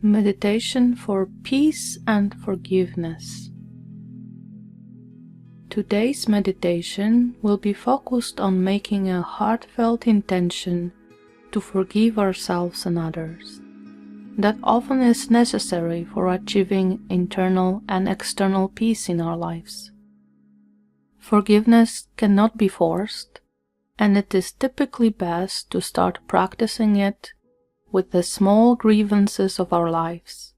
Meditation for peace and forgiveness. Today's meditation will be focused on making a heartfelt intention to forgive ourselves and others. That often is necessary for achieving internal and external peace in our lives. Forgiveness cannot be forced, and it is typically best to start practicing it with the small grievances of our lives.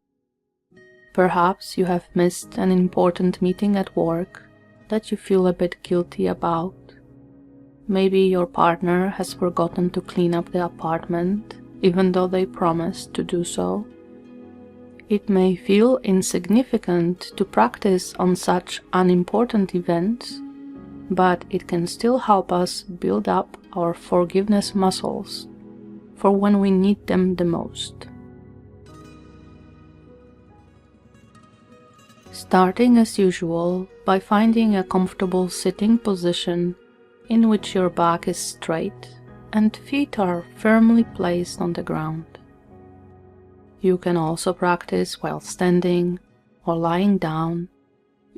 Perhaps you have missed an important meeting at work that you feel a bit guilty about. Maybe your partner has forgotten to clean up the apartment, even though they promised to do so. It may feel insignificant to practice on such unimportant events, but it can still help us build up our forgiveness muscles for when we need them the most. Starting as usual by finding a comfortable sitting position in which your back is straight and feet are firmly placed on the ground. You can also practice while standing or lying down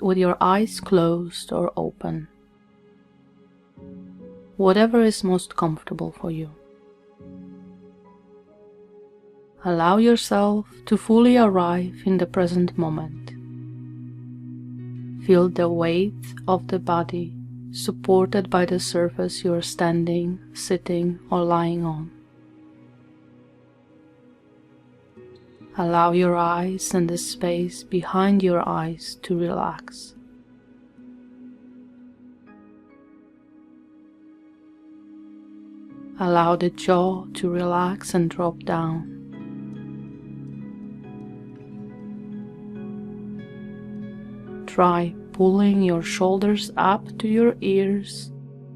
with your eyes closed or open. Whatever is most comfortable for you. Allow yourself to fully arrive in the present moment. Feel the weight of the body supported by the surface you are standing, sitting, or lying on. Allow your eyes and the space behind your eyes to relax. Allow the jaw to relax and drop down. Try pulling your shoulders up to your ears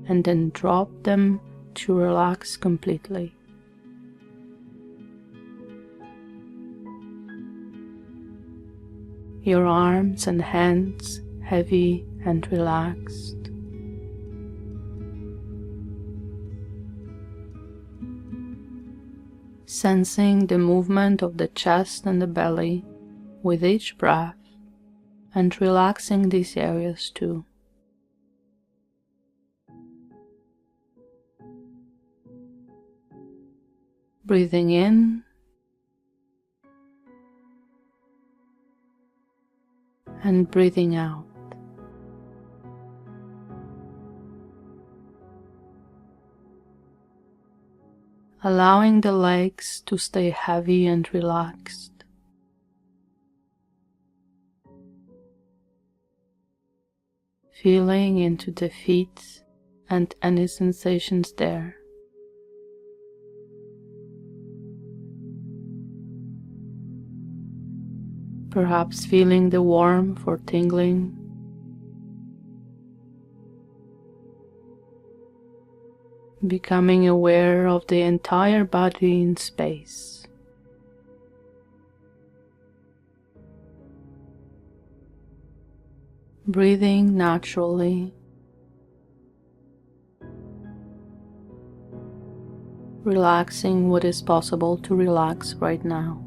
and then drop them to relax completely. Your arms and hands heavy and relaxed. Sensing the movement of the chest and the belly with each breath, and relaxing these areas too. Breathing in and breathing out. Allowing the legs to stay heavy and relaxed. Feeling into the feet and any sensations there. Perhaps feeling the warmth or tingling. Becoming aware of the entire body in space. Breathing naturally, relaxing what is possible to relax right now.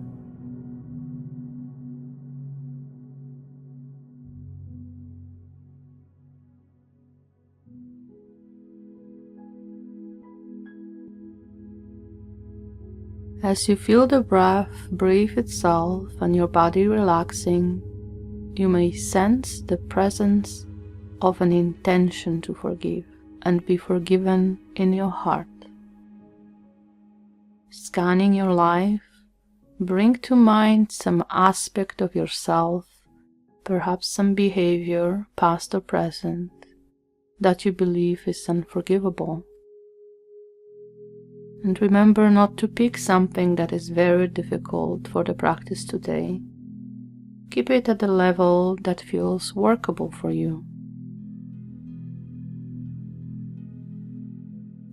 As you feel the breath breathe itself and your body relaxing, you may sense the presence of an intention to forgive and be forgiven in your heart. Scanning your life, bring to mind some aspect of yourself, perhaps some behavior, past or present, that you believe is unforgivable. And remember not to pick something that is very difficult for the practice today. Keep it at the level that feels workable for you.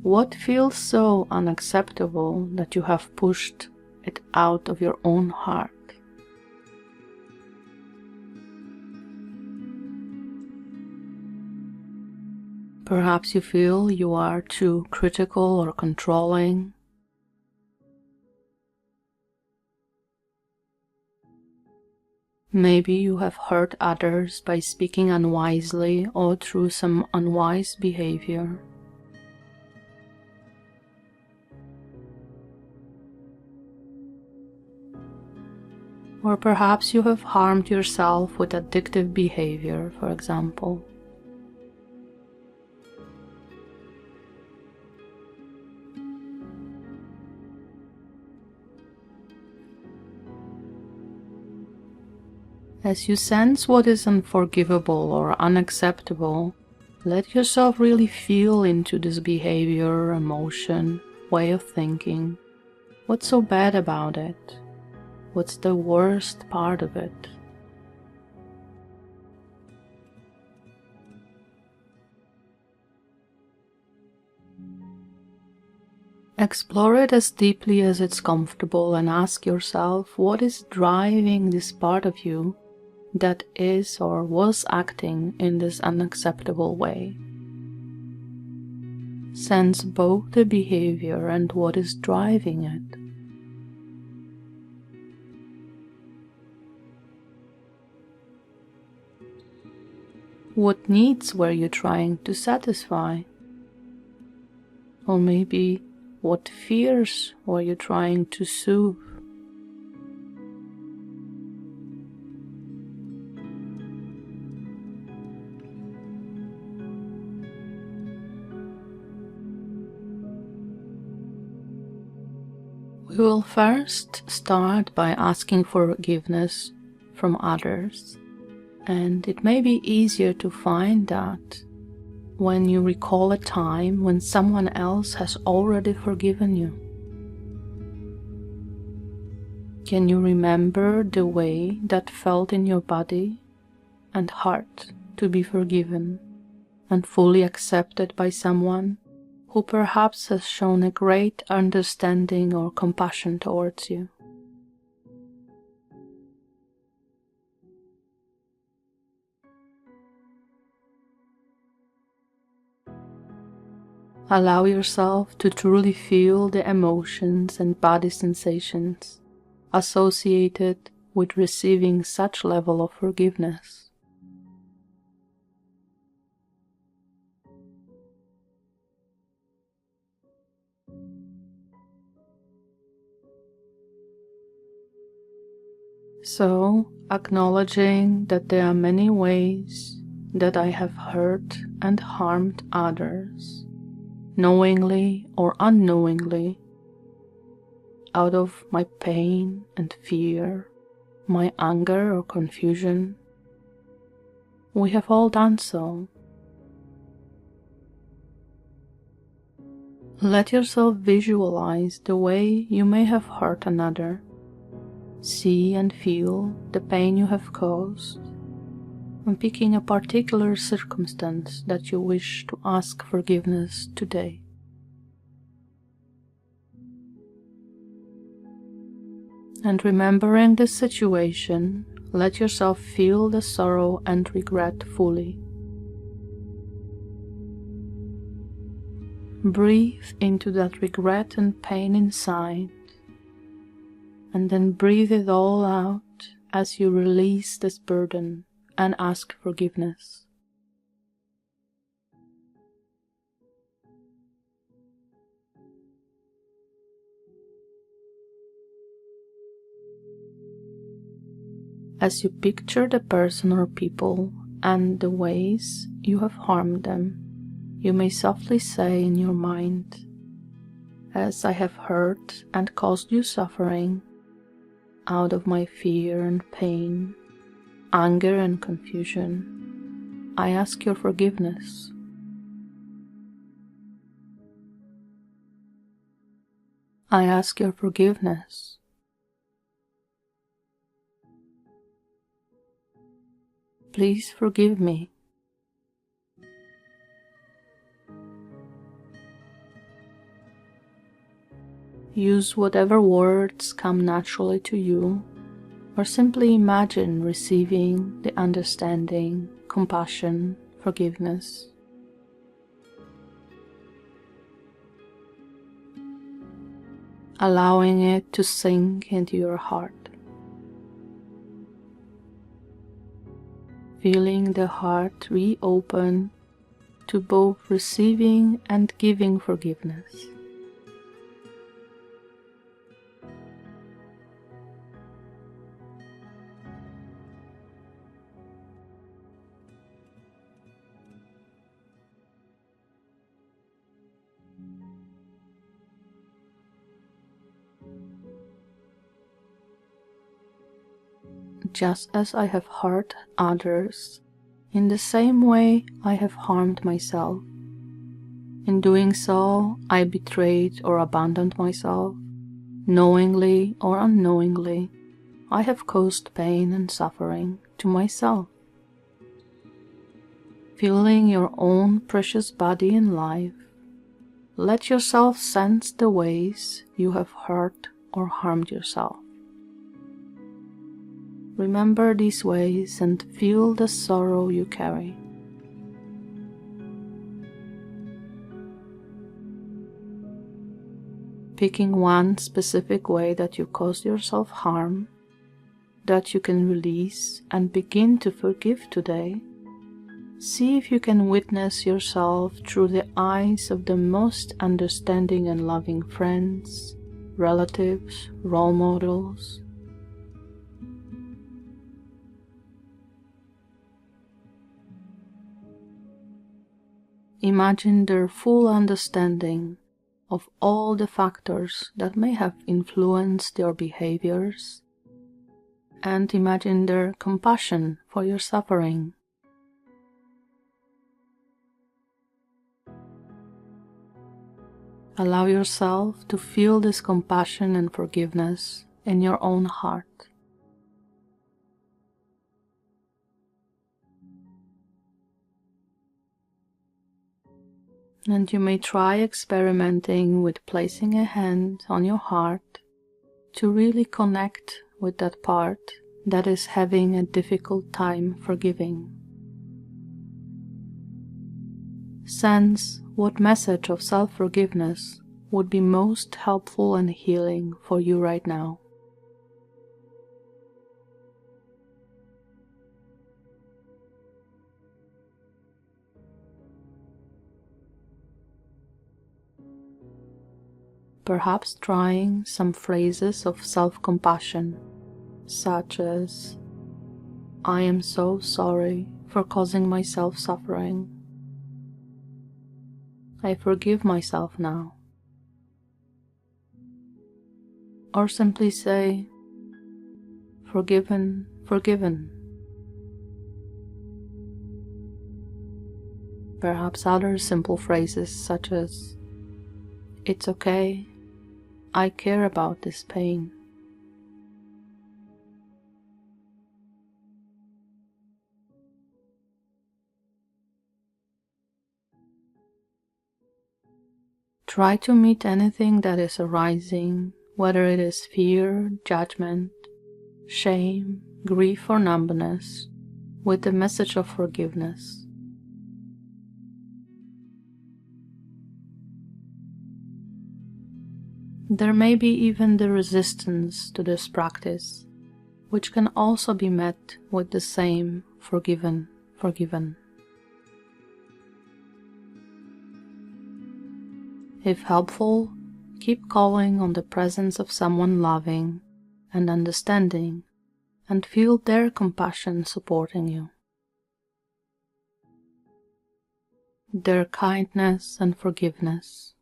What feels so unacceptable that you have pushed it out of your own heart? Perhaps you feel you are too critical or controlling. Maybe you have hurt others by speaking unwisely or through some unwise behavior. Or perhaps you have harmed yourself with addictive behavior, for example. As you sense what is unforgivable or unacceptable, let yourself really feel into this behavior, emotion, way of thinking. What's so bad about it? What's the worst part of it? Explore it as deeply as it's comfortable and ask yourself what is driving this part of you that is or was acting in this unacceptable way. Sense both the behavior and what is driving it. What needs were you trying to satisfy? Or maybe what fears were you trying to soothe? We will first start by asking forgiveness from others, and it may be easier to find that when you recall a time when someone else has already forgiven you. Can you remember the way that felt in your body and heart to be forgiven and fully accepted by someone who perhaps has shown a great understanding or compassion towards you? Allow yourself to truly feel the emotions and body sensations associated with receiving such level of forgiveness. So, acknowledging that there are many ways that I have hurt and harmed others, knowingly or unknowingly, out of my pain and fear, my anger or confusion. We have all done so. Let yourself visualize the way you may have hurt another. See and feel the pain you have caused, and picking a particular circumstance that you wish to ask forgiveness today. And remembering this situation, let yourself feel the sorrow and regret fully. Breathe into that regret and pain inside, and then breathe it all out as you release this burden and ask forgiveness. As you picture the person or people and the ways you have harmed them, you may softly say in your mind, "As I have hurt and caused you suffering, out of my fear and pain, anger and confusion, I ask your forgiveness." I ask your forgiveness. Please forgive me. Use whatever words come naturally to you, or simply imagine receiving the understanding, compassion, forgiveness. Allowing it to sink into your heart. feeling the heart reopen to both receiving and giving forgiveness. Just as I have hurt others, in the same way I have harmed myself. In doing so, I betrayed or abandoned myself. Knowingly or unknowingly, I have caused pain and suffering to myself. Feeling your own precious body and life, let yourself sense the ways you have hurt or harmed yourself. Remember these ways and feel the sorrow you carry. Picking one specific way that you caused yourself harm, that you can release and begin to forgive today, see if you can witness yourself through the eyes of the most understanding and loving friends, relatives, role models. Imagine their full understanding of all the factors that may have influenced your behaviors, and imagine their compassion for your suffering. Allow yourself to feel this compassion and forgiveness in your own heart. And you may try experimenting with placing a hand on your heart to really connect with that part that is having a difficult time forgiving. Sense what message of self-forgiveness would be most helpful and healing for you right now. Perhaps trying some phrases of self-compassion, such as, "I am so sorry for causing myself suffering. I forgive myself now." Or simply say, "Forgiven, forgiven." Perhaps other simple phrases such as, "It's okay, I care about this pain." Try to meet anything that is arising, whether it is fear, judgment, shame, grief, or numbness, with the message of forgiveness. There may be even the resistance to this practice, which can also be met with the same forgiven, forgiven. If helpful, keep calling on the presence of someone loving and understanding, and feel their compassion supporting you. Their kindness and forgiveness.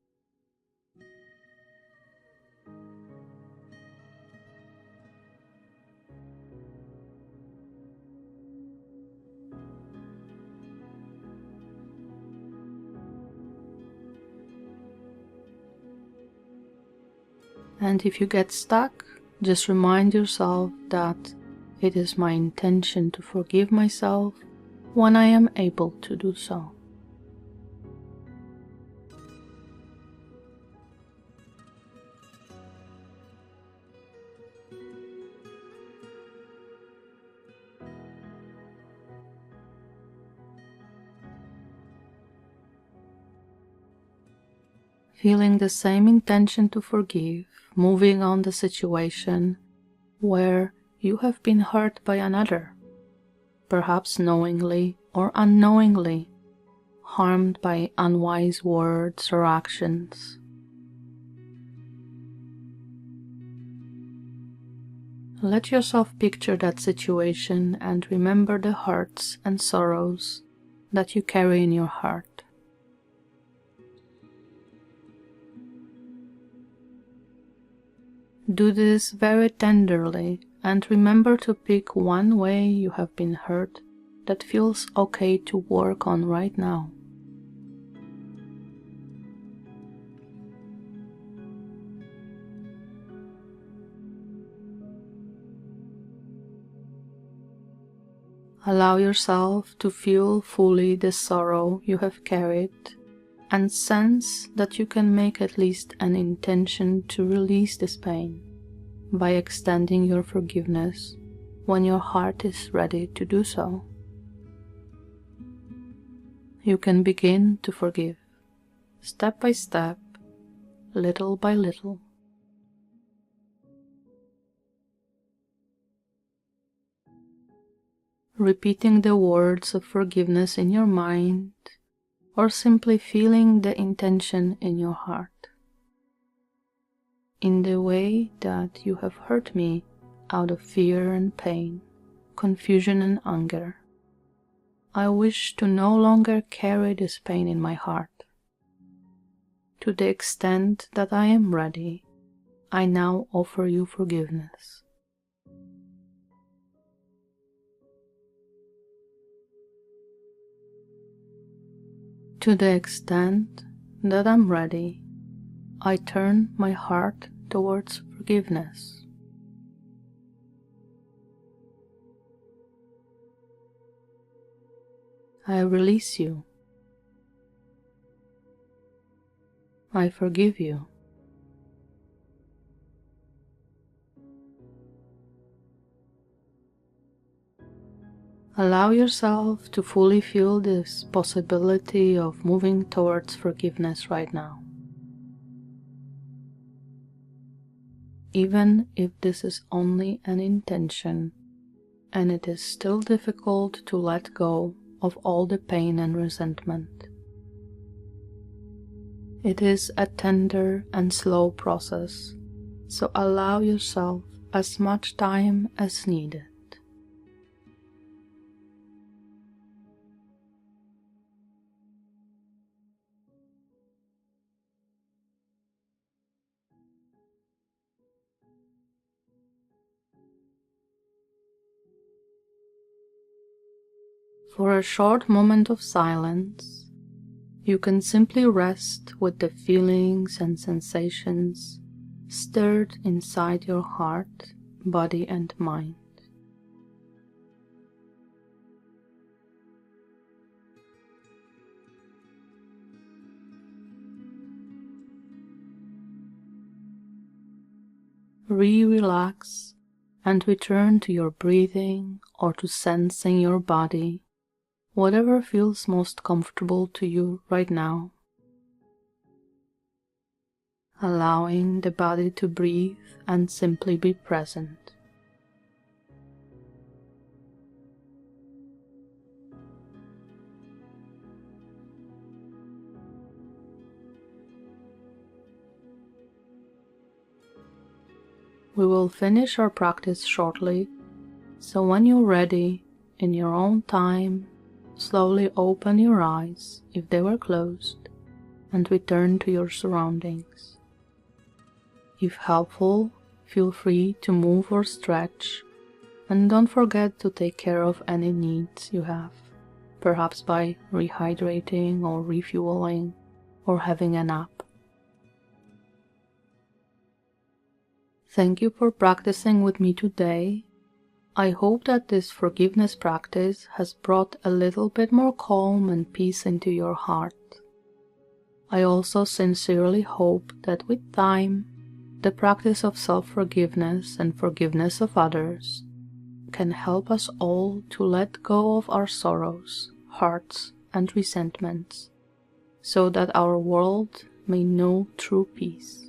And if you get stuck, just remind yourself that it is my intention to forgive myself when I am able to do so. Feeling the same intention to forgive, moving on the situation where you have been hurt by another. perhaps knowingly or unknowingly, harmed by unwise words or actions. Let yourself picture that situation and remember the hurts and sorrows that you carry in your heart. Do this very tenderly and remember to pick one way you have been hurt that feels okay to work on right now. Allow yourself to feel fully the sorrow you have carried and sense that you can make at least an intention to release this pain by extending your forgiveness when your heart is ready to do so. You can begin to forgive, step by step, little by little. Repeating the words of forgiveness in your mind, or simply feeling the intention in your heart. In the way that you have hurt me out of fear and pain, confusion and anger, I wish to no longer carry this pain in my heart. To the extent that I am ready, I now offer you forgiveness. To the extent that I'm ready, I turn my heart towards forgiveness. I release you. I forgive you. Allow yourself to fully feel this possibility of moving towards forgiveness right now. Even if this is only an intention, and it is still difficult to let go of all the pain and resentment. It is a tender and slow process, so allow yourself as much time as needed. For a short moment of silence, you can simply rest with the feelings and sensations stirred inside your heart, body, and mind. Relax and return to your breathing or to sensing your body, whatever feels most comfortable to you right now. Allowing the body to breathe and simply be present. We will finish our practice shortly, so when you're ready, in your own time, slowly open your eyes if they were closed and return to your surroundings. If helpful, feel free to move or stretch, and don't forget to take care of any needs you have, perhaps by rehydrating or refueling or having a nap. Thank you for practicing with me today. I hope that this forgiveness practice has brought a little bit more calm and peace into your heart. I also sincerely hope that with time, the practice of self-forgiveness and forgiveness of others can help us all to let go of our sorrows, hurts, and resentments, so that our world may know true peace.